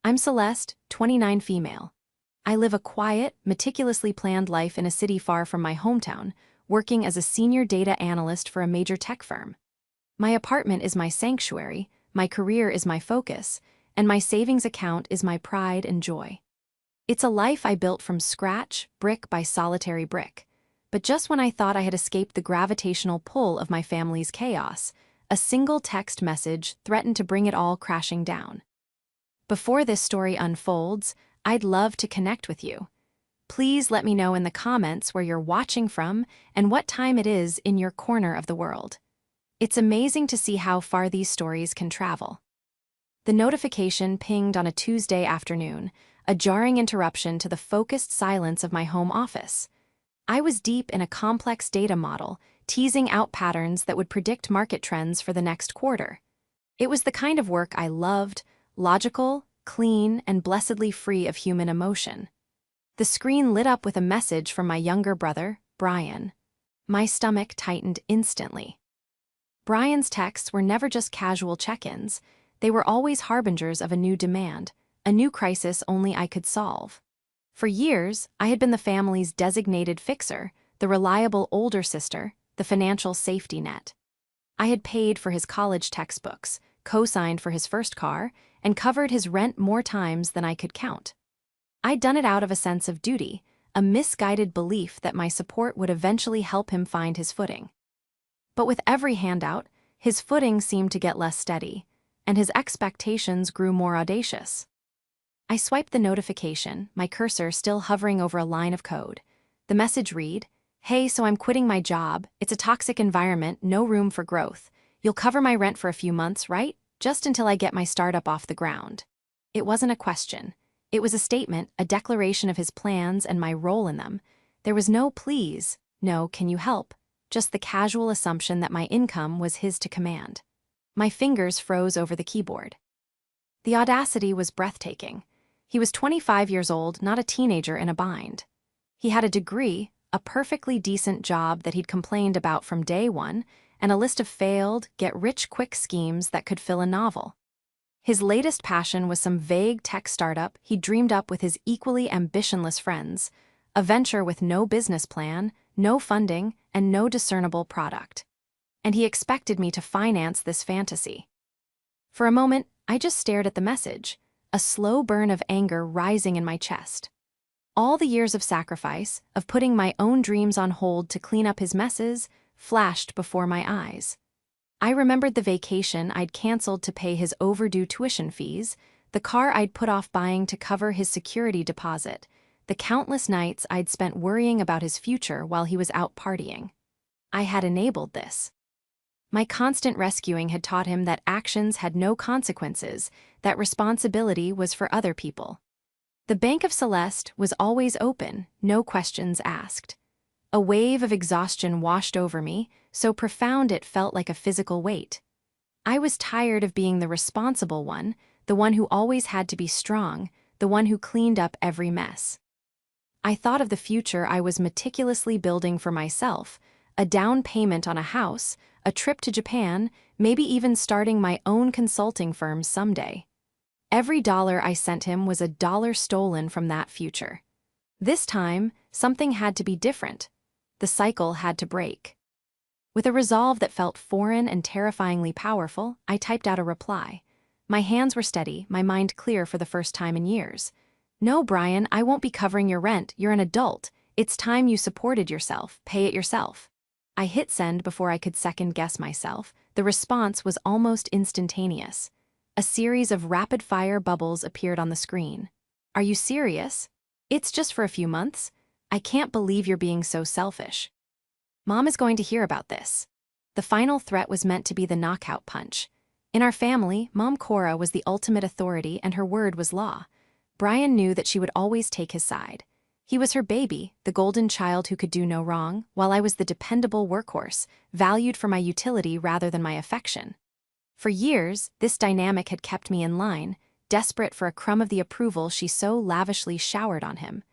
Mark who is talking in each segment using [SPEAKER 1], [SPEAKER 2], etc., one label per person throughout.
[SPEAKER 1] I'm Celeste, 29 female. I live a quiet, meticulously planned life in a city far from my hometown, working as a senior data analyst for a major tech firm. My apartment is my sanctuary, my career is my focus, and my savings account is my pride and joy. It's a life I built from scratch, brick by solitary brick. But just when I thought I had escaped the gravitational pull of my family's chaos, a single text message threatened to bring it all crashing down. Before this story unfolds, I'd love to connect with you. Please let me know in the comments where you're watching from and what time it is in your corner of the world. It's amazing to see how far these stories can travel. The notification pinged on a Tuesday afternoon, a jarring interruption to the focused silence of my home office. I was deep in a complex data model, teasing out patterns that would predict market trends for the next quarter. It was the kind of work I loved, logical, clean, and blessedly free of human emotion. The screen lit up with a message from my younger brother, Brian. My stomach tightened instantly. Brian's texts were never just casual check-ins. They were always harbingers of a new demand, a new crisis only I could solve. For years, I had been the family's designated fixer, the reliable older sister, the financial safety net. I had paid for his college textbooks, co-signed for his first car, and covered his rent more times than I could count. I'd done it out of a sense of duty, a misguided belief that my support would eventually help him find his footing. But with every handout, his footing seemed to get less steady, and his expectations grew more audacious. I swiped the notification, my cursor still hovering over a line of code. The message read, "Hey, so I'm quitting my job. It's a toxic environment, no room for growth. You'll cover my rent for a few months, right? Just until I get my startup off the ground." It wasn't a question. It was a statement, a declaration of his plans and my role in them. There was no please, no can you help, just the casual assumption that my income was his to command. My fingers froze over the keyboard. The audacity was breathtaking. He was 25 years old, not a teenager in a bind. He had a degree, a perfectly decent job that he'd complained about from day one, and a list of failed, get-rich-quick schemes that could fill a novel. His latest passion was some vague tech startup he'd dreamed up with his equally ambitionless friends, a venture with no business plan, no funding, and no discernible product. And he expected me to finance this fantasy. For a moment, I just stared at the message, a slow burn of anger rising in my chest. All the years of sacrifice, of putting my own dreams on hold to clean up his messes, flashed before my eyes. I remembered the vacation I'd canceled to pay his overdue tuition fees, the car I'd put off buying to cover his security deposit, the countless nights I'd spent worrying about his future while he was out partying. I had enabled this. My constant rescuing had taught him that actions had no consequences, that responsibility was for other people. The Bank of Celeste was always open, no questions asked. A wave of exhaustion washed over me, so profound it felt like a physical weight. I was tired of being the responsible one, the one who always had to be strong, the one who cleaned up every mess. I thought of the future I was meticulously building for myself, a down payment on a house, a trip to Japan, maybe even starting my own consulting firm someday. Every dollar I sent him was a dollar stolen from that future. This time, something had to be different. The cycle had to break. With a resolve that felt foreign and terrifyingly powerful, I typed out a reply. My hands were steady, my mind clear for the first time in years. "No, Brian, I won't be covering your rent. You're an adult. It's time you supported yourself. Pay it yourself." I hit send before I could second-guess myself. The response was almost instantaneous. A series of rapid-fire bubbles appeared on the screen. "Are you serious? It's just for a few months? I can't believe you're being so selfish. Mom is going to hear about this." The final threat was meant to be the knockout punch. In our family, Mom Cora was the ultimate authority and her word was law. Brian knew that she would always take his side. He was her baby, the golden child who could do no wrong, while I was the dependable workhorse, valued for my utility rather than my affection. For years, this dynamic had kept me in line, desperate for a crumb of the approval she so lavishly showered on him.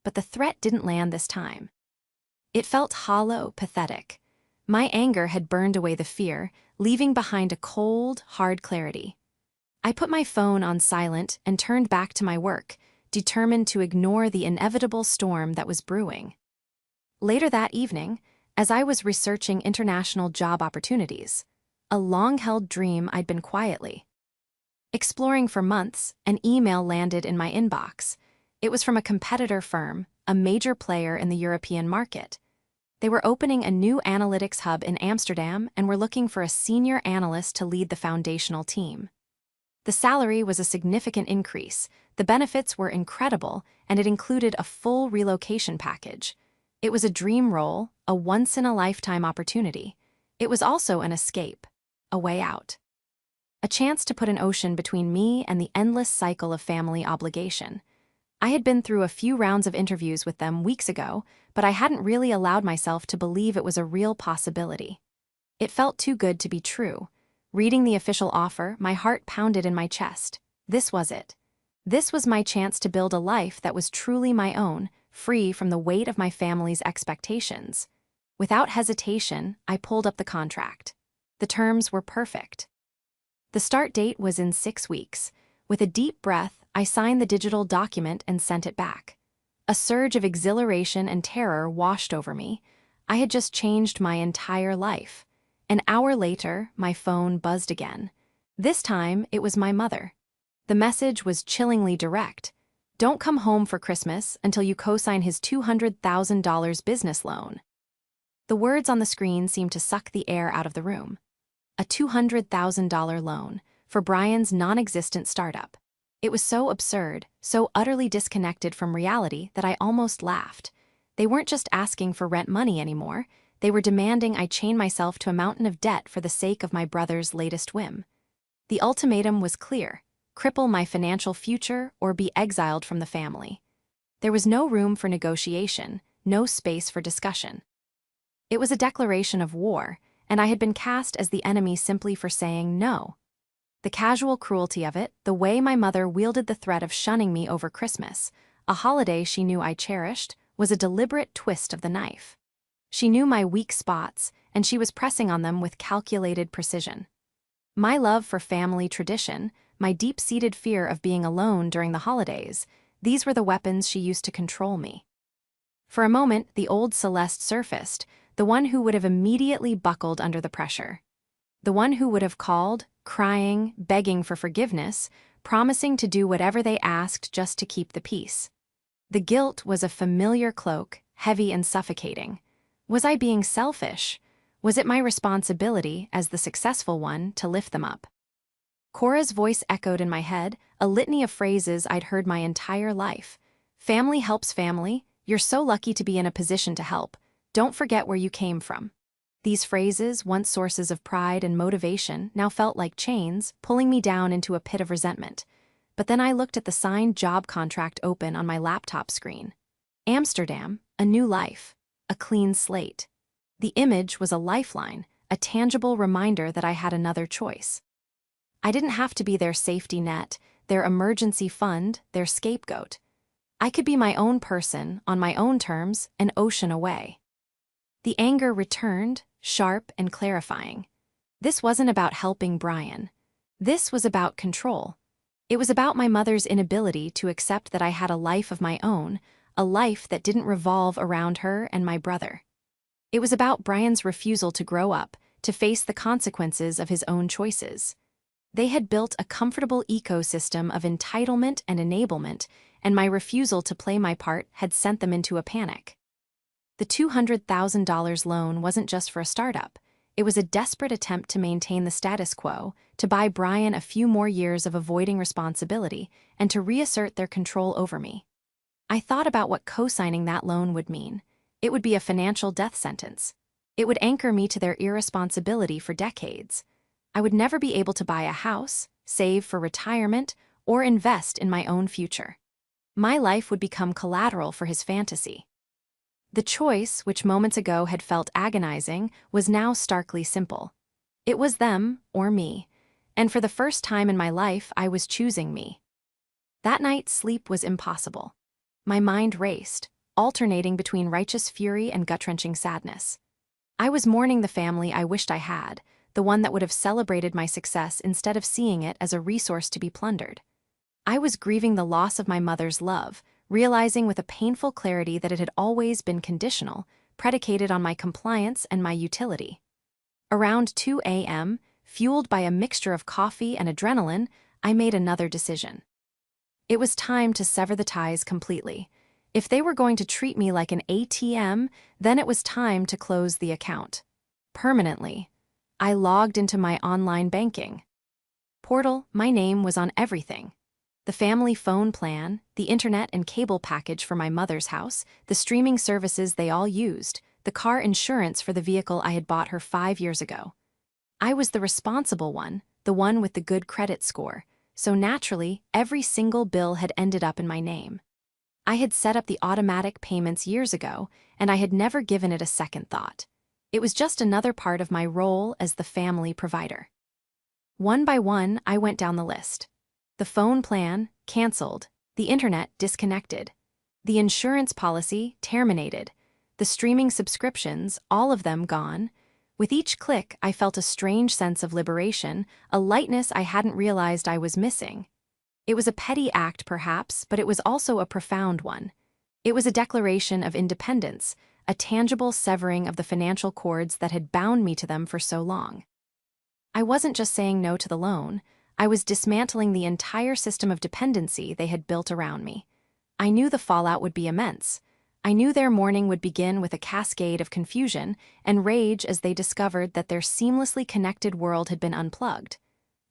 [SPEAKER 1] But the threat didn't land this time. It felt hollow, pathetic. My anger had burned away the fear, leaving behind a cold, hard clarity. I put my phone on silent and turned back to my work, determined to ignore the inevitable storm that was brewing. Later that evening, as I was researching international job opportunities, a long-held dream I'd been quietly exploring for months, an email landed in my inbox. It was from a competitor firm, a major player in the European market. They were opening a new analytics hub in Amsterdam and were looking for a senior analyst to lead the foundational team. The salary was a significant increase, the benefits were incredible, and it included a full relocation package. It was a dream role, a once-in-a-lifetime opportunity. It was also an escape, a way out. A chance to put an ocean between me and the endless cycle of family obligation. I had been through a few rounds of interviews with them weeks ago, but I hadn't really allowed myself to believe it was a real possibility. It felt too good to be true. Reading the official offer, my heart pounded in my chest. This was it. This was my chance to build a life that was truly my own, free from the weight of my family's expectations. Without hesitation, I pulled up the contract. The terms were perfect. The start date was in 6 weeks. With a deep breath, I signed the digital document and sent it back. A surge of exhilaration and terror washed over me. I had just changed my entire life. An hour later, my phone buzzed again. This time, it was my mother. The message was chillingly direct. Don't come home for Christmas until you co-sign his $200,000 business loan. The words on the screen seemed to suck the air out of the room. A $200,000 loan for Brian's non-existent startup. It was so absurd, so utterly disconnected from reality that I almost laughed. They weren't just asking for rent money anymore. They were demanding I chain myself to a mountain of debt for the sake of my brother's latest whim. The ultimatum was clear: cripple my financial future or be exiled from the family. There was no room for negotiation, no space for discussion. It was a declaration of war, and I had been cast as the enemy simply for saying no. The casual cruelty of it, the way my mother wielded the threat of shunning me over Christmas, a holiday she knew I cherished, was a deliberate twist of the knife. She knew my weak spots, and she was pressing on them with calculated precision. My love for family tradition, my deep-seated fear of being alone during the holidays, these were the weapons she used to control me. For a moment, the old Celeste surfaced, the one who would have immediately buckled under the pressure. The one who would have called, crying, begging for forgiveness, promising to do whatever they asked just to keep the peace. The guilt was a familiar cloak, heavy and suffocating. Was I being selfish? Was it my responsibility, as the successful one, to lift them up? Cora's voice echoed in my head, a litany of phrases I'd heard my entire life. Family helps family. You're so lucky to be in a position to help. Don't forget where you came from. These phrases, once sources of pride and motivation, now felt like chains, pulling me down into a pit of resentment. But then I looked at the signed job contract open on my laptop screen. Amsterdam, a new life, a clean slate. The image was a lifeline, a tangible reminder that I had another choice. I didn't have to be their safety net, their emergency fund, their scapegoat. I could be my own person, on my own terms, an ocean away. The anger returned, sharp and clarifying. This wasn't about helping Brian. This was about control. It was about my mother's inability to accept that I had a life of my own, a life that didn't revolve around her and my brother. It was about Brian's refusal to grow up, to face the consequences of his own choices. They had built a comfortable ecosystem of entitlement and enablement, and my refusal to play my part had sent them into a panic. The $200,000 loan wasn't just for a startup. It was a desperate attempt to maintain the status quo, to buy Brian a few more years of avoiding responsibility, and to reassert their control over me. I thought about what co-signing that loan would mean. It would be a financial death sentence. It would anchor me to their irresponsibility for decades. I would never be able to buy a house, save for retirement, or invest in my own future. My life would become collateral for his fantasy. The choice, which moments ago had felt agonizing, was now starkly simple. It was them or me, and for the first time in my life, I was choosing me. That night, sleep was impossible. My mind raced, alternating between righteous fury and gut-wrenching sadness. I was mourning the family I wished I had, the one that would have celebrated my success instead of seeing it as a resource to be plundered. I was grieving the loss of my mother's love, realizing with a painful clarity that it had always been conditional, predicated on my compliance and my utility. Around 2 a.m., fueled by a mixture of coffee and adrenaline, I made another decision. It was time to sever the ties completely. If they were going to treat me like an ATM, then it was time to close the account. Permanently. I logged into my online banking portal. My name was on everything. The family phone plan, the internet and cable package for my mother's house, the streaming services they all used, the car insurance for the vehicle I had bought her 5 years ago. I was the responsible one, the one with the good credit score, so naturally, every single bill had ended up in my name. I had set up the automatic payments years ago, and I had never given it a second thought. It was just another part of my role as the family provider. One by one, I went down the list. The phone plan, canceled. The internet, disconnected. The insurance policy, terminated. The streaming subscriptions, all of them gone. With each click, I felt a strange sense of liberation, a lightness I hadn't realized I was missing. It was a petty act, perhaps, but it was also a profound one. It was a declaration of independence, a tangible severing of the financial cords that had bound me to them for so long. I wasn't just saying no to the loan. I was dismantling the entire system of dependency they had built around me. I knew the fallout would be immense. I knew their morning would begin with a cascade of confusion and rage as they discovered that their seamlessly connected world had been unplugged.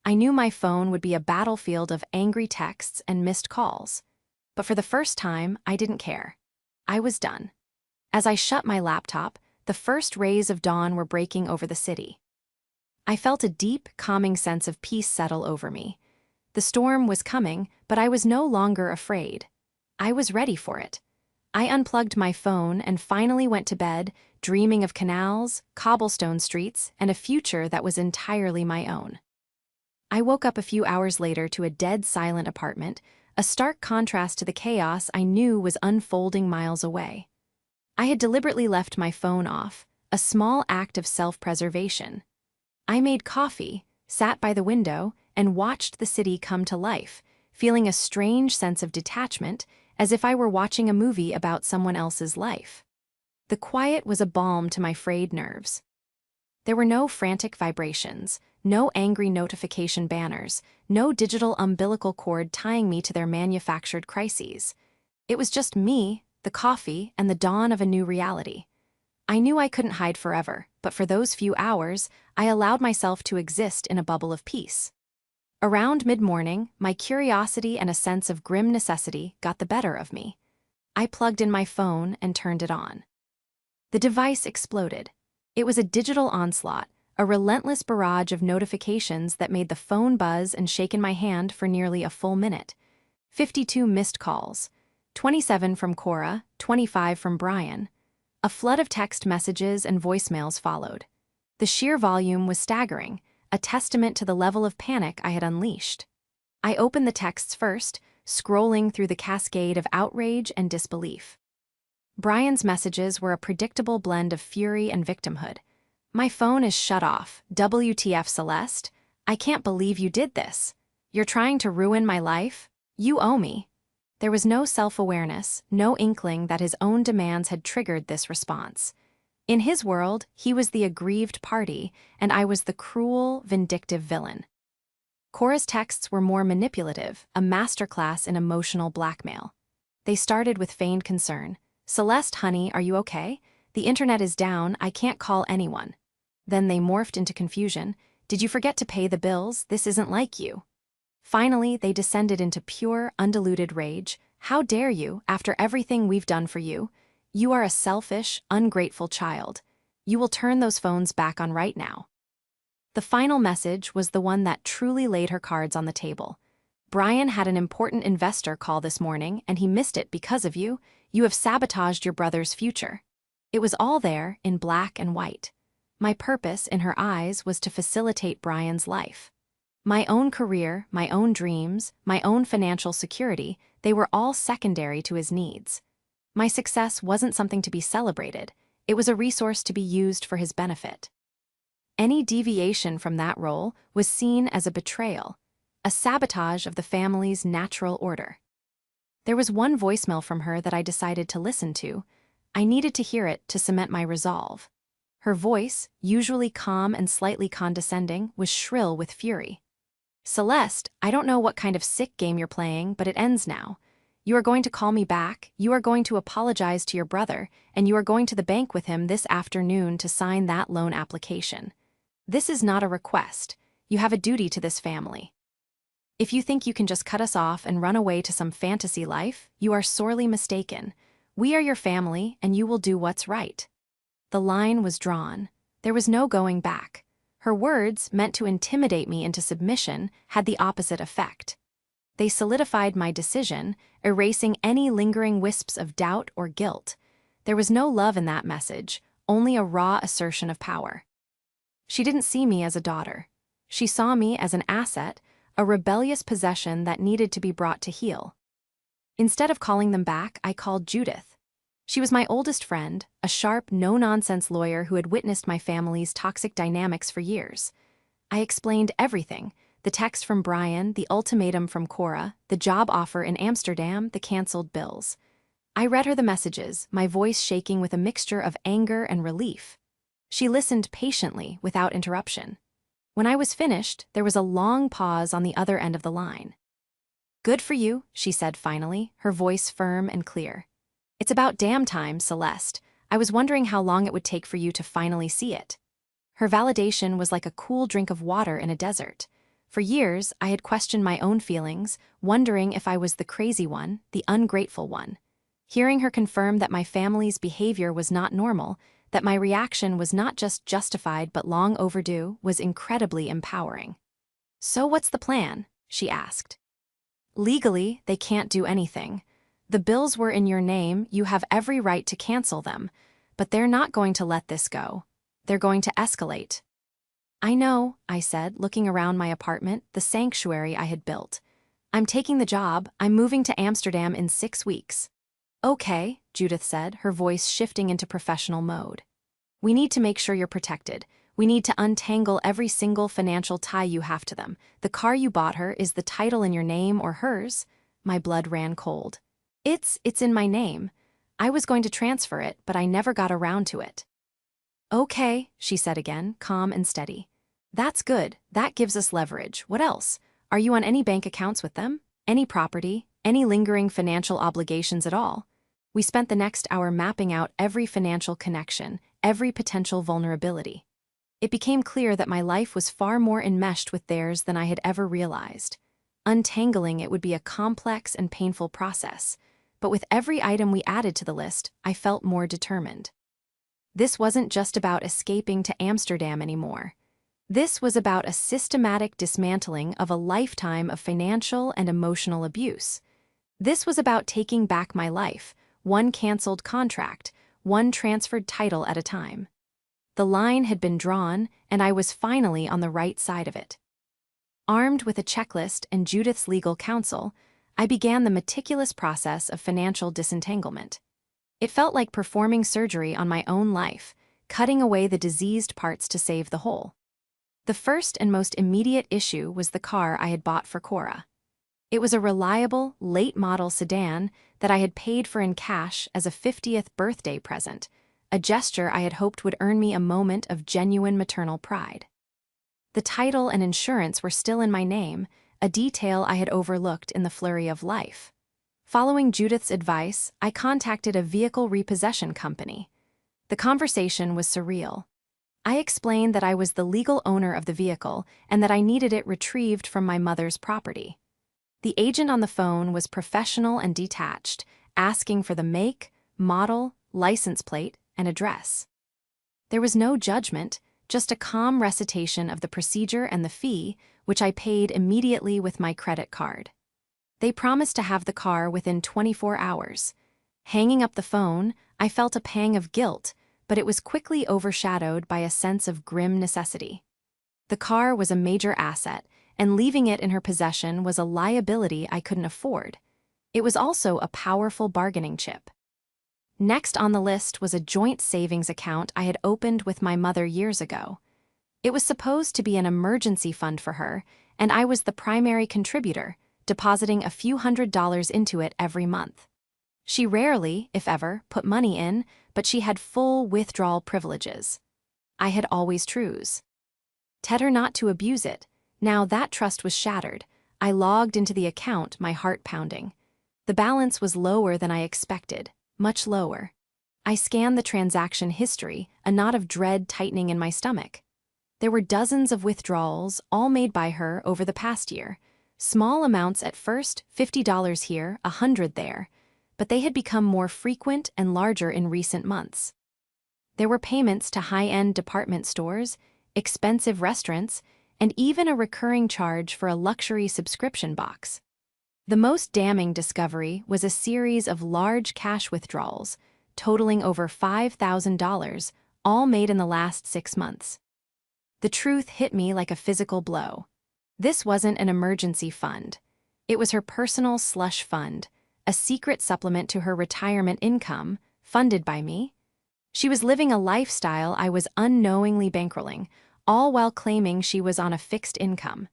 [SPEAKER 1] I knew my phone would be a battlefield of angry texts and missed calls. But for the first time, I didn't care. I was done. As I shut my laptop, the first rays of dawn were breaking over the city. I felt a deep, calming sense of peace settle over me. The storm was coming, but I was no longer afraid. I was ready for it. I unplugged my phone and finally went to bed, dreaming of canals, cobblestone streets, and a future that was entirely my own. I woke up a few hours later to a dead silent apartment, a stark contrast to the chaos I knew was unfolding miles away. I had deliberately left my phone off, a small act of self-preservation. I made coffee, sat by the window, and watched the city come to life, feeling a strange sense of detachment, as if I were watching a movie about someone else's life. The quiet was a balm to my frayed nerves. There were no frantic vibrations, no angry notification banners, no digital umbilical cord tying me to their manufactured crises. It was just me, the coffee, and the dawn of a new reality. I knew I couldn't hide forever, but for those few hours, I allowed myself to exist in a bubble of peace. Around mid-morning, my curiosity and a sense of grim necessity got the better of me. I plugged in my phone and turned it on. The device exploded. It was a digital onslaught, a relentless barrage of notifications that made the phone buzz and shake in my hand for nearly a full minute. 52 missed calls. 27 from Cora, 25 from Brian. A flood of text messages and voicemails followed. The sheer volume was staggering, a testament to the level of panic I had unleashed. I opened the texts first, scrolling through the cascade of outrage and disbelief. Brian's messages were a predictable blend of fury and victimhood. "My phone is shut off. WTF, Celeste? I can't believe you did this. You're trying to ruin my life? You owe me." There was no self-awareness, no inkling that his own demands had triggered this response. In his world, he was the aggrieved party, and I was the cruel, vindictive villain. Cora's texts were more manipulative, a masterclass in emotional blackmail. They started with feigned concern. "Celeste, honey, are you okay? The internet is down, I can't call anyone." Then they morphed into confusion. "Did you forget to pay the bills? This isn't like you." Finally, they descended into pure, undiluted rage. "How dare you, after everything we've done for you? You are a selfish, ungrateful child. You will turn those phones back on right now." The final message was the one that truly laid her cards on the table. "Brian had an important investor call this morning, and he missed it because of you. You have sabotaged your brother's future." It was all there, in black and white. My purpose, in her eyes, was to facilitate Brian's life. My own career, my own dreams, my own financial security, they were all secondary to his needs. My success wasn't something to be celebrated. It was a resource to be used for his benefit. Any deviation from that role was seen as a betrayal, a sabotage of the family's natural order. There was one voicemail from her that I decided to listen to. I needed to hear it to cement my resolve. Her voice, usually calm and slightly condescending, was shrill with fury. "Celeste, I don't know what kind of sick game you're playing, but it ends now. You are going to call me back, you are going to apologize to your brother, and you are going to the bank with him this afternoon to sign that loan application. This is not a request. You have a duty to this family. If you think you can just cut us off and run away to some fantasy life, you are sorely mistaken. We are your family, and you will do what's right." The line was drawn. There was no going back. Her words, meant to intimidate me into submission, had the opposite effect. They solidified my decision, erasing any lingering wisps of doubt or guilt. There was no love in that message, only a raw assertion of power. She didn't see me as a daughter. She saw me as an asset, a rebellious possession that needed to be brought to heel. Instead of calling them back, I called Judith. She was my oldest friend, a sharp, no-nonsense lawyer who had witnessed my family's toxic dynamics for years. I explained everything: the text from Brian, the ultimatum from Cora, the job offer in Amsterdam, the canceled bills. I read her the messages, my voice shaking with a mixture of anger and relief. She listened patiently, without interruption. When I was finished, there was a long pause on the other end of the line. "Good for you," she said finally, her voice firm and clear. "It's about damn time, Celeste. I was wondering how long it would take for you to finally see it." Her validation was like a cool drink of water in a desert. For years, I had questioned my own feelings, wondering if I was the crazy one, the ungrateful one. Hearing her confirm that my family's behavior was not normal, that my reaction was not just justified but long overdue, was incredibly empowering. "So what's the plan?" she asked. "Legally, they can't do anything. The bills were in your name, you have every right to cancel them, but they're not going to let this go. They're going to escalate." "I know," I said, looking around my apartment, the sanctuary I had built. "I'm taking the job. I'm moving to Amsterdam in 6 weeks." "Okay," Judith said, her voice shifting into professional mode. "We need to make sure you're protected. We need to untangle every single financial tie you have to them. The car you bought her, is the title in your name or hers?" My blood ran cold. It's in my name. I was going to transfer it, but I never got around to it." "Okay," she said again, calm and steady. "That's good. That gives us leverage. What else? Are you on any bank accounts with them? Any property? Any lingering financial obligations at all?" We spent the next hour mapping out every financial connection, every potential vulnerability. It became clear that my life was far more enmeshed with theirs than I had ever realized. Untangling it would be a complex and painful process, but with every item we added to the list, I felt more determined. This wasn't just about escaping to Amsterdam anymore. This was about a systematic dismantling of a lifetime of financial and emotional abuse. This was about taking back my life, one canceled contract, one transferred title at a time. The line had been drawn, and I was finally on the right side of it. Armed with a checklist and Judith's legal counsel, I began the meticulous process of financial disentanglement. It felt like performing surgery on my own life, cutting away the diseased parts to save the whole. The first and most immediate issue was the car I had bought for Cora. It was a reliable, late-model sedan that I had paid for in cash as a 50th birthday present, a gesture I had hoped would earn me a moment of genuine maternal pride. The title and insurance were still in my name, a detail I had overlooked in the flurry of life. Following Judith's advice, I contacted a vehicle repossession company. The conversation was surreal. I explained that I was the legal owner of the vehicle and that I needed it retrieved from my mother's property. The agent on the phone was professional and detached, asking for the make, model, license plate, and address. There was no judgment, just a calm recitation of the procedure and the fee, which I paid immediately with my credit card. They promised to have the car within 24 hours. Hanging up the phone, I felt a pang of guilt, but it was quickly overshadowed by a sense of grim necessity. The car was a major asset, and leaving it in her possession was a liability I couldn't afford. It was also a powerful bargaining chip. Next on the list was a joint savings account I had opened with my mother years ago. It was supposed to be an emergency fund for her, and I was the primary contributor, depositing a few $100s into it every month. She rarely, if ever, put money in, but she had full withdrawal privileges. I had always trues. Tell her not to abuse it. Now that trust was shattered. I logged into the account, my heart pounding. The balance was lower than I expected, much lower. I scanned the transaction history, a knot of dread tightening in my stomach. There were dozens of withdrawals, all made by her over the past year. Small amounts at first, $50 here, $100 there, but they had become more frequent and larger in recent months. There were payments to high-end department stores, expensive restaurants, and even a recurring charge for a luxury subscription box. The most damning discovery was a series of large cash withdrawals, totaling over $5,000, all made in the last 6 months. The truth hit me like a physical blow. This wasn't an emergency fund. It was her personal slush fund, a secret supplement to her retirement income, funded by me. She was living a lifestyle I was unknowingly bankrolling, all while claiming she was on a fixed income.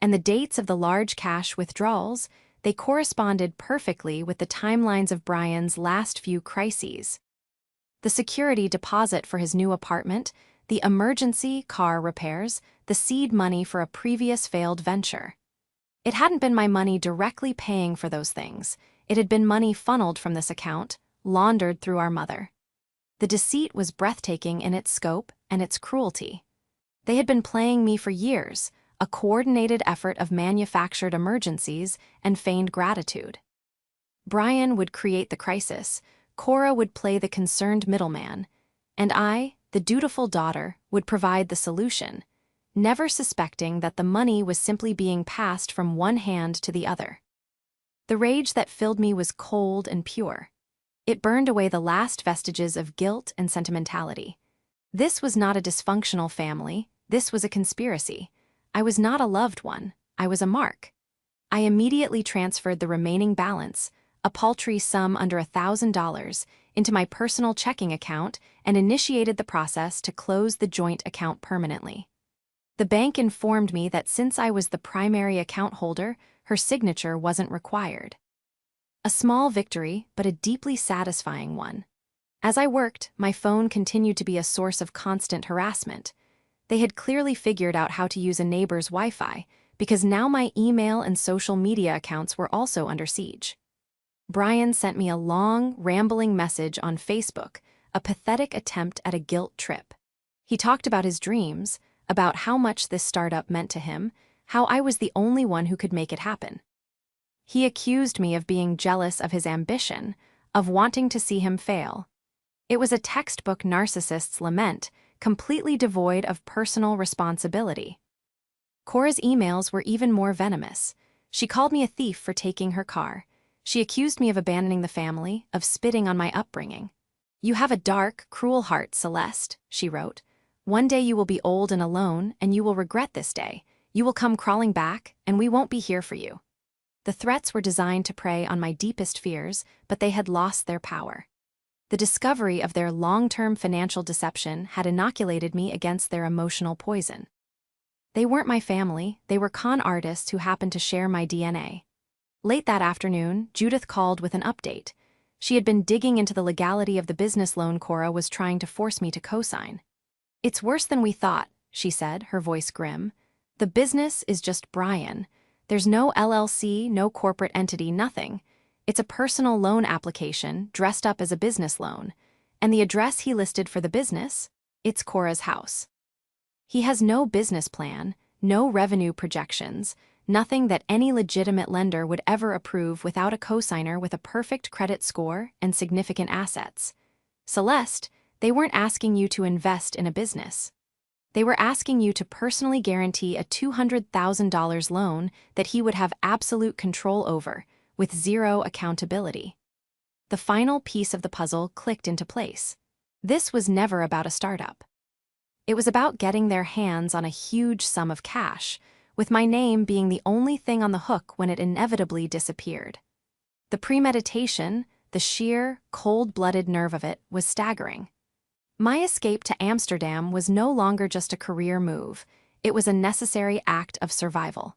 [SPEAKER 1] And the dates of the large cash withdrawals, they corresponded perfectly with the timelines of Brian's last few crises. The security deposit for his new apartment, the emergency car repairs, the seed money for a previous failed venture. It hadn't been my money directly paying for those things. It had been money funneled from this account, laundered through our mother. The deceit was breathtaking in its scope and its cruelty. They had been playing me for years, a coordinated effort of manufactured emergencies and feigned gratitude. Brian would create the crisis, Cora would play the concerned middleman, and I, the dutiful daughter, would provide the solution, never suspecting that the money was simply being passed from one hand to the other. The rage that filled me was cold and pure. It burned away the last vestiges of guilt and sentimentality. This was not a dysfunctional family, this was a conspiracy. I was not a loved one, I was a mark. I immediately transferred the remaining balance, a paltry sum under $1,000, into my personal checking account and initiated the process to close the joint account permanently. The bank informed me that since I was the primary account holder, her signature wasn't required. A small victory, but a deeply satisfying one. As I worked, my phone continued to be a source of constant harassment. They had clearly figured out how to use a neighbor's Wi-Fi, because now my email and social media accounts were also under siege. Brian sent me a long, rambling message on Facebook, a pathetic attempt at a guilt trip. He talked about his dreams, about how much this startup meant to him, how I was the only one who could make it happen. He accused me of being jealous of his ambition, of wanting to see him fail. It was a textbook narcissist's lament, completely devoid of personal responsibility. Cora's emails were even more venomous. She called me a thief for taking her car. She accused me of abandoning the family, of spitting on my upbringing. "You have a dark, cruel heart, Celeste," she wrote. "One day you will be old and alone, and you will regret this day. You will come crawling back, and we won't be here for you." The threats were designed to prey on my deepest fears, but they had lost their power. The discovery of their long-term financial deception had inoculated me against their emotional poison. They weren't my family, they were con artists who happened to share my DNA. Late that afternoon, Judith called with an update. She had been digging into the legality of the business loan Cora was trying to force me to co-sign. "It's worse than we thought," she said, her voice grim. "The business is just Brian. There's no LLC, no corporate entity, nothing. It's a personal loan application dressed up as a business loan. And the address he listed for the business? It's Cora's house. He has no business plan, no revenue projections, nothing that any legitimate lender would ever approve without a cosigner with a perfect credit score and significant assets. Celeste, they weren't asking you to invest in a business. They were asking you to personally guarantee a $200,000 loan that he would have absolute control over, with zero accountability." The final piece of the puzzle clicked into place. This was never about a startup. It was about getting their hands on a huge sum of cash, with my name being the only thing on the hook when it inevitably disappeared. The premeditation, the sheer, cold-blooded nerve of it was staggering. My escape to Amsterdam was no longer just a career move, it was a necessary act of survival.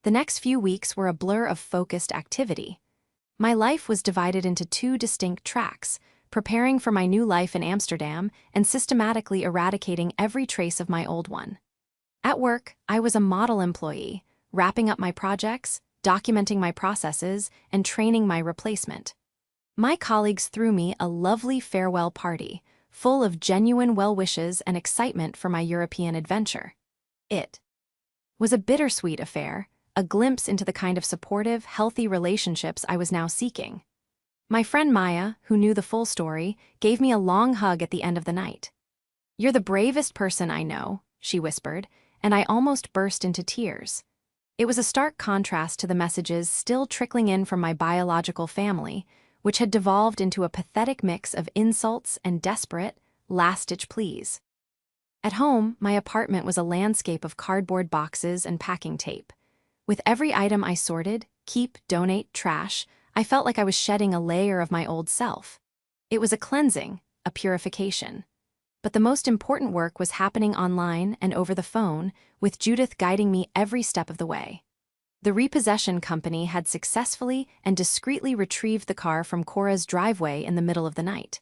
[SPEAKER 1] The next few weeks were a blur of focused activity. My life was divided into two distinct tracks, preparing for my new life in Amsterdam and systematically eradicating every trace of my old one. At work, I was a model employee, wrapping up my projects, documenting my processes, and training my replacement. My colleagues threw me a lovely farewell party, full of genuine well wishes and excitement for my European adventure. It was a bittersweet affair, a glimpse into the kind of supportive, healthy relationships I was now seeking. My friend Maya, who knew the full story, gave me a long hug at the end of the night. "You're the bravest person I know," she whispered, and I almost burst into tears. It was a stark contrast to the messages still trickling in from my biological family, which had devolved into a pathetic mix of insults and desperate, last-ditch pleas. At home, my apartment was a landscape of cardboard boxes and packing tape. With every item I sorted, keep, donate, trash, I felt like I was shedding a layer of my old self. It was a cleansing, a purification. But the most important work was happening online and over the phone, with Judith guiding me every step of the way. The repossession company had successfully and discreetly retrieved the car from Cora's driveway in the middle of the night.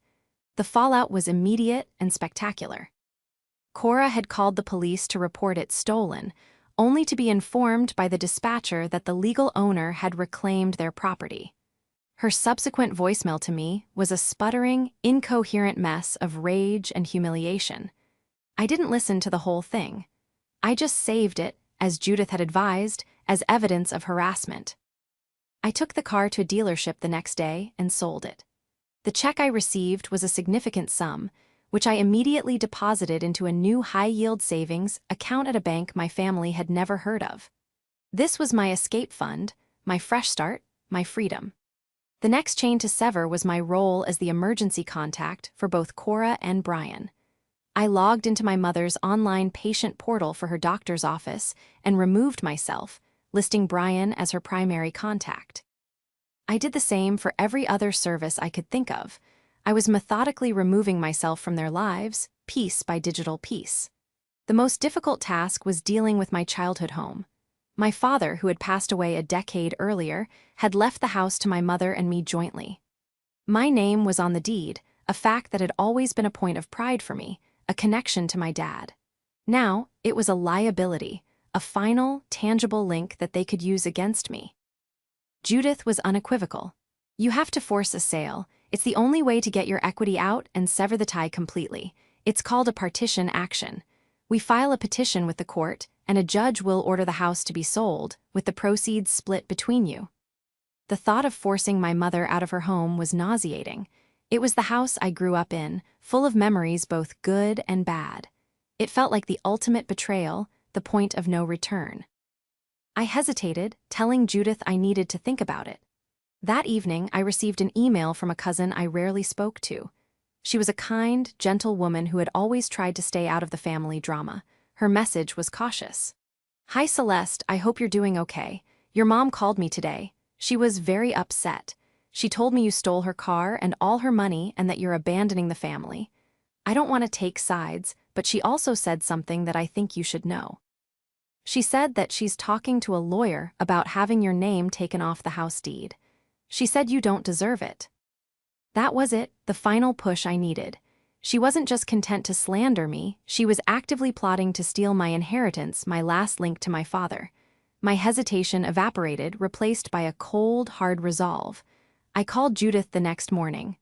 [SPEAKER 1] The fallout was immediate and spectacular. Cora had called the police to report it stolen, only to be informed by the dispatcher that the legal owner had reclaimed their property. Her subsequent voicemail to me was a sputtering, incoherent mess of rage and humiliation. I didn't listen to the whole thing. I just saved it, as Judith had advised, as evidence of harassment. I took the car to a dealership the next day and sold it. The check I received was a significant sum, which I immediately deposited into a new high-yield savings account at a bank my family had never heard of. This was my escape fund, my fresh start, my freedom. The next chain to sever was my role as the emergency contact for both Cora and Brian. I logged into my mother's online patient portal for her doctor's office and removed myself, listing Brian as her primary contact. I did the same for every other service I could think of. I was methodically removing myself from their lives, piece by digital piece. The most difficult task was dealing with my childhood home. My father, who had passed away a decade earlier, had left the house to my mother and me jointly. My name was on the deed, a fact that had always been a point of pride for me, a connection to my dad. Now, it was a liability, a final, tangible link that they could use against me. Judith was unequivocal. "You have to force a sale. It's the only way to get your equity out and sever the tie completely. It's called a partition action. We file a petition with the court, and a judge will order the house to be sold, with the proceeds split between you." The thought of forcing my mother out of her home was nauseating. It was the house I grew up in, full of memories both good and bad. It felt like the ultimate betrayal, the point of no return. I hesitated, telling Judith I needed to think about it. That evening, I received an email from a cousin I rarely spoke to. She was a kind, gentle woman who had always tried to stay out of the family drama. Her message was cautious. "Hi Celeste, I hope you're doing okay. Your mom called me today. She was very upset. She told me you stole her car and all her money and that you're abandoning the family. I don't want to take sides, but she also said something that I think you should know. She said that she's talking to a lawyer about having your name taken off the house deed. She said you don't deserve it." That was it, the final push I needed. She wasn't just content to slander me, she was actively plotting to steal my inheritance, my last link to my father. My hesitation evaporated, replaced by a cold, hard resolve. I called Judith the next morning.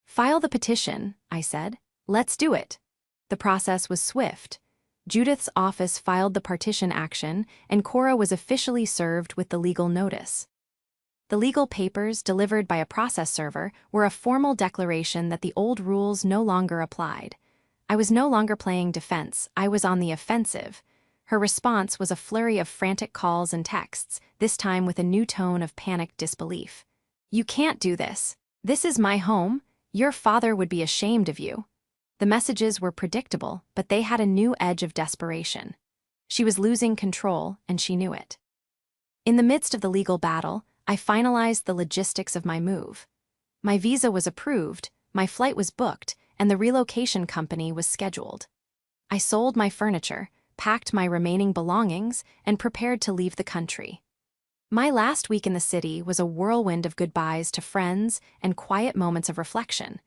[SPEAKER 1] "File the petition," I said. "Let's do it." The process was swift. Judith's office filed the partition action, and Cora was officially served with the legal notice. The legal papers, delivered by a process server, were a formal declaration that the old rules no longer applied. I was no longer playing defense, I was on the offensive. Her response was a flurry of frantic calls and texts, this time with a new tone of panicked disbelief. "You can't do this. This is my home. Your father would be ashamed of you." The messages were predictable, but they had a new edge of desperation. She was losing control, and she knew it. In the midst of the legal battle, I finalized the logistics of my move. My visa was approved, my flight was booked, and the relocation company was scheduled. I sold my furniture, packed my remaining belongings, and prepared to leave the country. My last week in the city was a whirlwind of goodbyes to friends and quiet moments of reflection.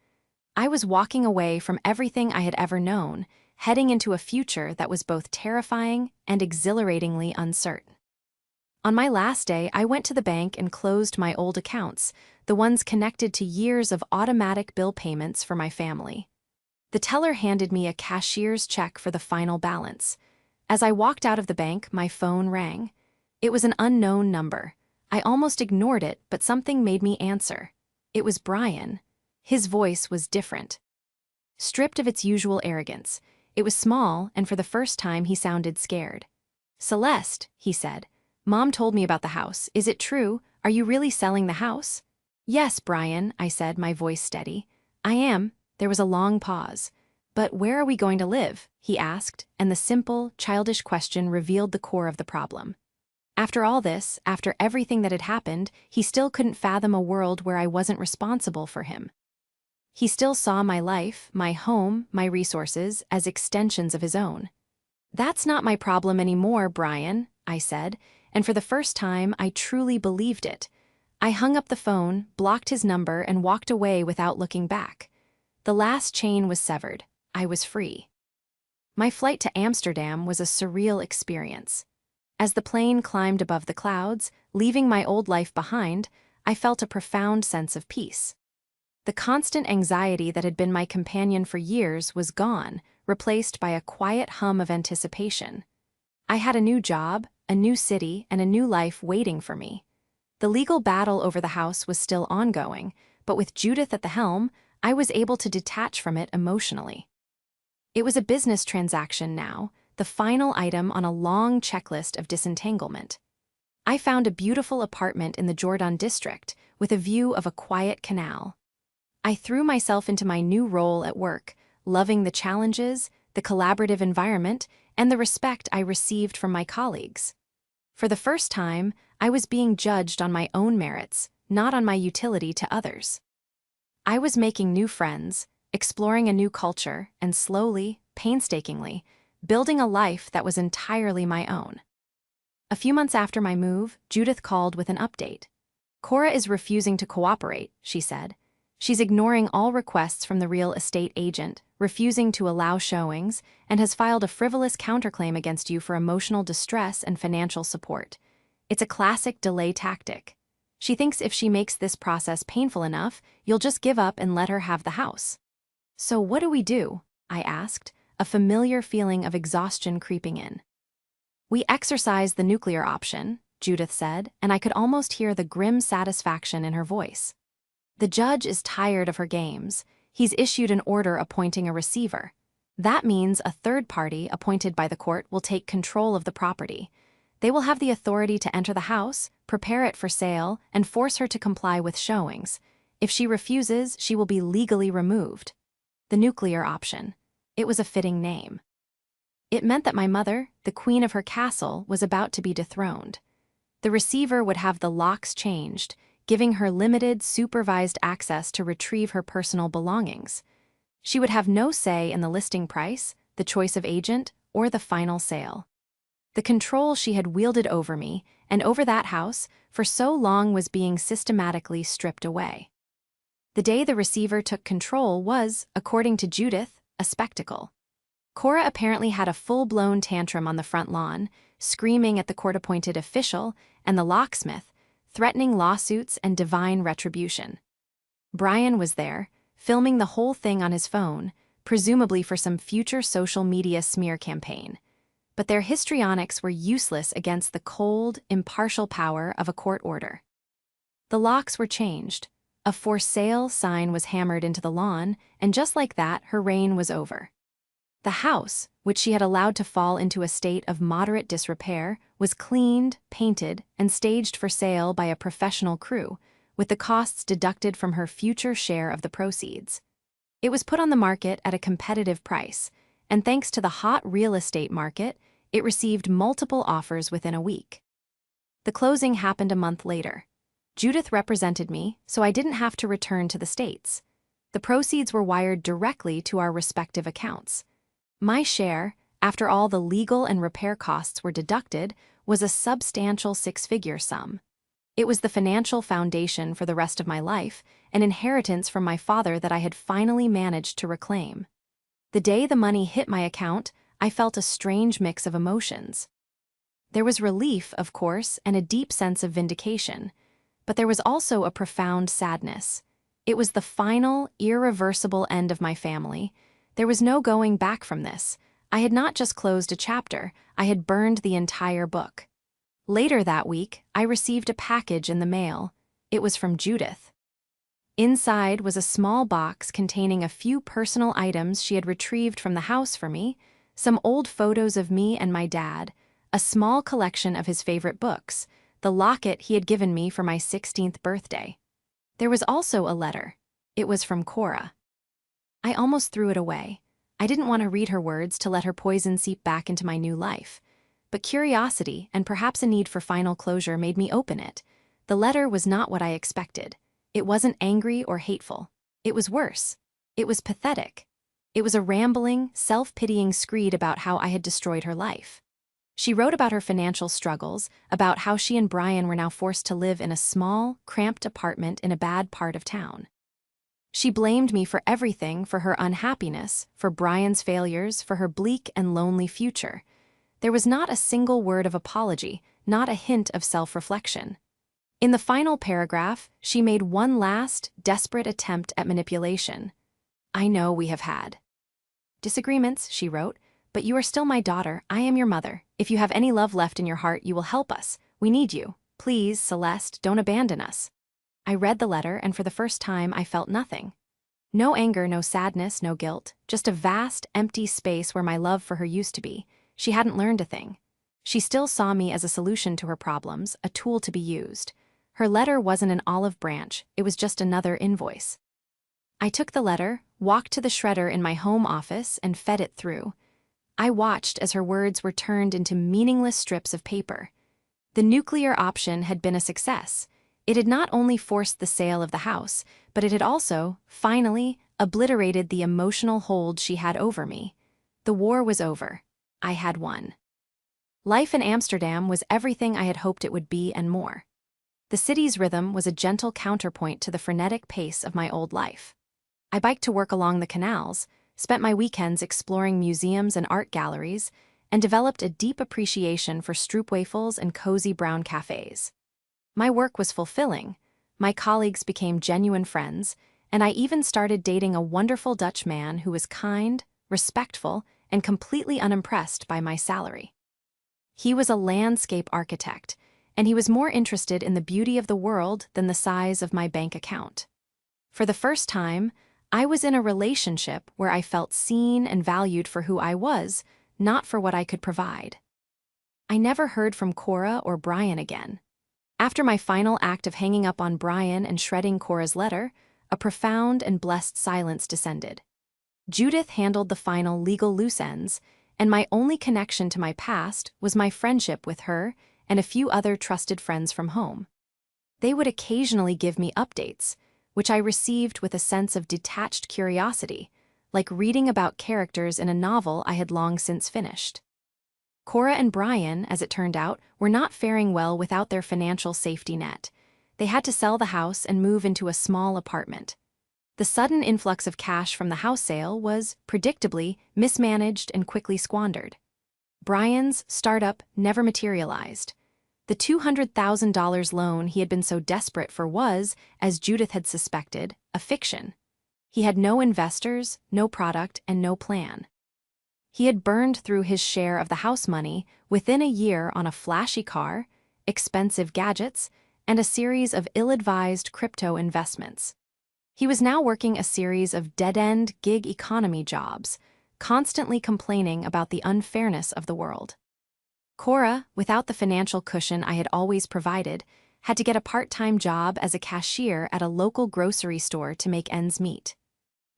[SPEAKER 1] I was walking away from everything I had ever known, heading into a future that was both terrifying and exhilaratingly uncertain. On my last day, I went to the bank and closed my old accounts, the ones connected to years of automatic bill payments for my family. The teller handed me a cashier's check for the final balance. As I walked out of the bank, my phone rang. It was an unknown number. I almost ignored it, but something made me answer. It was Brian. His voice was different. Stripped of its usual arrogance, it was small, and for the first time he sounded scared. "Celeste," he said, "Mom told me about the house. Is it true? Are you really selling the house?" "Yes, Brian," I said, my voice steady. "I am." There was a long pause. "But where are we going to live?" he asked, and the simple, childish question revealed the core of the problem. After all this, after everything that had happened, he still couldn't fathom a world where I wasn't responsible for him. He still saw my life, my home, my resources as extensions of his own. "That's not my problem anymore, Brian," I said, and for the first time I truly believed it. I hung up the phone, blocked his number, and walked away without looking back. The last chain was severed. I was free. My flight to Amsterdam was a surreal experience. As the plane climbed above the clouds, leaving my old life behind, I felt a profound sense of peace. The constant anxiety that had been my companion for years was gone, replaced by a quiet hum of anticipation. I had a new job, a new city, and a new life waiting for me. The legal battle over the house was still ongoing, but with Judith at the helm, I was able to detach from it emotionally. It was a business transaction now, the final item on a long checklist of disentanglement. I found a beautiful apartment in the Jordan district with a view of a quiet canal. I threw myself into my new role at work, loving the challenges, the collaborative environment, and the respect I received from my colleagues. For the first time, I was being judged on my own merits, not on my utility to others. I was making new friends, exploring a new culture, and slowly, painstakingly, building a life that was entirely my own. A few months after my move, Judith called with an update. "Cora is refusing to cooperate," she said. "She's ignoring all requests from the real estate agent, refusing to allow showings, and has filed a frivolous counterclaim against you for emotional distress and financial support. It's a classic delay tactic. She thinks if she makes this process painful enough, you'll just give up and let her have the house." "So what do we do?" I asked, a familiar feeling of exhaustion creeping in. "We exercise the nuclear option," Judith said, and I could almost hear the grim satisfaction in her voice. "The judge is tired of her games. He's issued an order appointing a receiver. That means a third party appointed by the court will take control of the property. They will have the authority to enter the house, prepare it for sale, and force her to comply with showings. If she refuses, she will be legally removed." The nuclear option. It was a fitting name. It meant that my mother, the queen of her castle, was about to be dethroned. The receiver would have the locks changed, giving her limited, supervised access to retrieve her personal belongings. She would have no say in the listing price, the choice of agent, or the final sale. The control she had wielded over me, and over that house, for so long was being systematically stripped away. The day the receiver took control was, according to Judith, a spectacle. Cora apparently had a full-blown tantrum on the front lawn, screaming at the court-appointed official and the locksmith, threatening lawsuits and divine retribution. Brian was there, filming the whole thing on his phone, presumably for some future social media smear campaign. But their histrionics were useless against the cold, impartial power of a court order. The locks were changed. A "for sale" sign was hammered into the lawn, and just like that, her reign was over. The house, which she had allowed to fall into a state of moderate disrepair, was cleaned, painted, and staged for sale by a professional crew, with the costs deducted from her future share of the proceeds. It was put on the market at a competitive price, and thanks to the hot real estate market, it received multiple offers within a week. The closing happened a month later. Judith represented me, so I didn't have to return to the States. The proceeds were wired directly to our respective accounts. My share, after all the legal and repair costs were deducted, was a substantial six-figure sum. It was the financial foundation for the rest of my life, an inheritance from my father that I had finally managed to reclaim. The day the money hit my account, I felt a strange mix of emotions. There was relief, of course, and a deep sense of vindication. But there was also a profound sadness. It was the final, irreversible end of my family. There was no going back from this. I had not just closed a chapter, I had burned the entire book. Later that week, I received a package in the mail. It was from Judith. Inside was a small box containing a few personal items she had retrieved from the house for me, some old photos of me and my dad, a small collection of his favorite books, the locket he had given me for my 16th birthday. There was also a letter. It was from Cora. I almost threw it away. I didn't want to read her words to let her poison seep back into my new life. But curiosity and perhaps a need for final closure made me open it. The letter was not what I expected. It wasn't angry or hateful. It was worse. It was pathetic. It was a rambling, self-pitying screed about how I had destroyed her life. She wrote about her financial struggles, about how she and Brian were now forced to live in a small, cramped apartment in a bad part of town. She blamed me for everything, for her unhappiness, for Brian's failures, for her bleak and lonely future. There was not a single word of apology, not a hint of self-reflection. In the final paragraph, she made one last, desperate attempt at manipulation. "I know we have had disagreements," she wrote, "but you are still my daughter, I am your mother. If you have any love left in your heart, you will help us. We need you. Please, Celeste, don't abandon us." I read the letter, and for the first time I felt nothing. No anger, no sadness, no guilt, just a vast, empty space where my love for her used to be. She hadn't learned a thing. She still saw me as a solution to her problems, a tool to be used. Her letter wasn't an olive branch, it was just another invoice. I took the letter, walked to the shredder in my home office, and fed it through. I watched as her words were turned into meaningless strips of paper. The nuclear option had been a success. It had not only forced the sale of the house, but it had also, finally, obliterated the emotional hold she had over me. The war was over. I had won. Life in Amsterdam was everything I had hoped it would be and more. The city's rhythm was a gentle counterpoint to the frenetic pace of my old life. I biked to work along the canals, spent my weekends exploring museums and art galleries, and developed a deep appreciation for stroopwafels and cozy brown cafes. My work was fulfilling, my colleagues became genuine friends, and I even started dating a wonderful Dutch man who was kind, respectful, and completely unimpressed by my salary. He was a landscape architect, and he was more interested in the beauty of the world than the size of my bank account. For the first time, I was in a relationship where I felt seen and valued for who I was, not for what I could provide. I never heard from Cora or Brian again. After my final act of hanging up on Brian and shredding Cora's letter, a profound and blessed silence descended. Judith handled the final legal loose ends, and my only connection to my past was my friendship with her and a few other trusted friends from home. They would occasionally give me updates, which I received with a sense of detached curiosity, like reading about characters in a novel I had long since finished. Cora and Brian, as it turned out, were not faring well without their financial safety net. They had to sell the house and move into a small apartment. The sudden influx of cash from the house sale was, predictably, mismanaged and quickly squandered. Brian's startup never materialized. The $200,000 loan he had been so desperate for was, as Judith had suspected, a fiction. He had no investors, no product, and no plan. He had burned through his share of the house money within a year on a flashy car, expensive gadgets, and a series of ill-advised crypto investments. He was now working a series of dead-end gig economy jobs, constantly complaining about the unfairness of the world. Cora, without the financial cushion I had always provided, had to get a part-time job as a cashier at a local grocery store to make ends meet.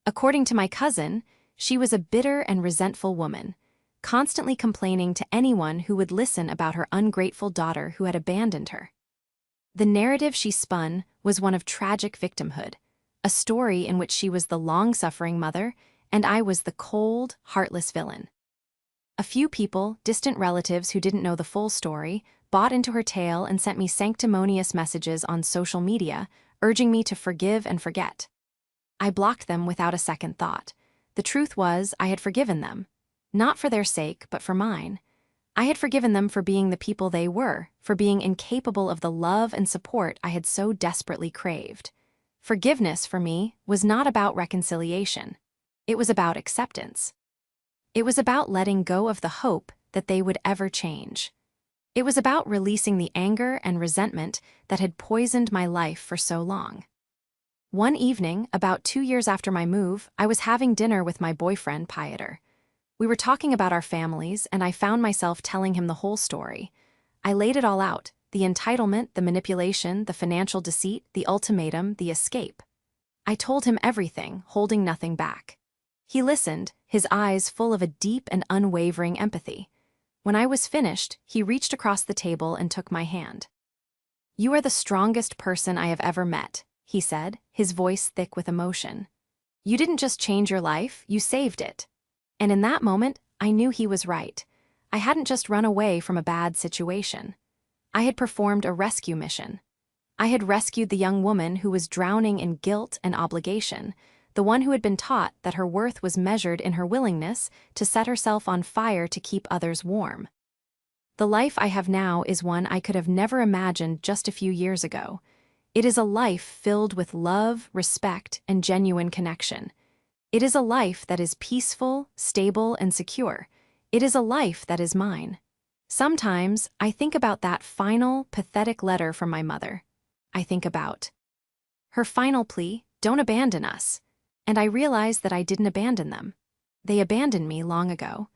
[SPEAKER 1] According to my cousin, she was a bitter and resentful woman, constantly complaining to anyone who would listen about her ungrateful daughter who had abandoned her. The narrative she spun was one of tragic victimhood, A story in which she was the long-suffering mother, and I was the cold, heartless villain. A few people, distant relatives who didn't know the full story, bought into her tale and sent me sanctimonious messages on social media, urging me to forgive and forget. I blocked them without a second thought. The truth was, I had forgiven them. Not for their sake, but for mine. I had forgiven them for being the people they were, for being incapable of the love and support I had so desperately craved. Forgiveness, for me, was not about reconciliation. It was about acceptance. It was about letting go of the hope that they would ever change. It was about releasing the anger and resentment that had poisoned my life for so long. One evening, about 2 years after my move, I was having dinner with my boyfriend, Pieter. We were talking about our families, and I found myself telling him the whole story. I laid it all out: the entitlement, the manipulation, the financial deceit, the ultimatum, the escape. I told him everything, holding nothing back. He listened, his eyes full of a deep and unwavering empathy. When I was finished, he reached across the table and took my hand. "You are the strongest person I have ever met," he said, his voice thick with emotion. "You didn't just change your life, you saved it." And in that moment, I knew he was right. I hadn't just run away from a bad situation. I had performed a rescue mission. I had rescued the young woman who was drowning in guilt and obligation, the one who had been taught that her worth was measured in her willingness to set herself on fire to keep others warm. The life I have now is one I could have never imagined just a few years ago. It is a life filled with love, respect, and genuine connection. It is a life that is peaceful, stable, and secure. It is a life that is mine. Sometimes I think about that final, pathetic letter from my mother. I think about her final plea, "Don't abandon us." And I realize that I didn't abandon them. They abandoned me long ago.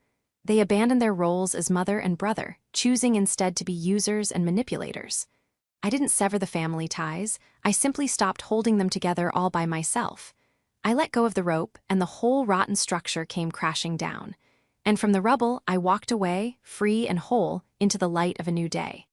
[SPEAKER 1] They abandoned their roles as mother and brother, choosing instead to be users and manipulators. I didn't sever the family ties, I simply stopped holding them together all by myself. I let go of the rope, and the whole rotten structure came crashing down. And from the rubble, I walked away, free and whole, into the light of a new day.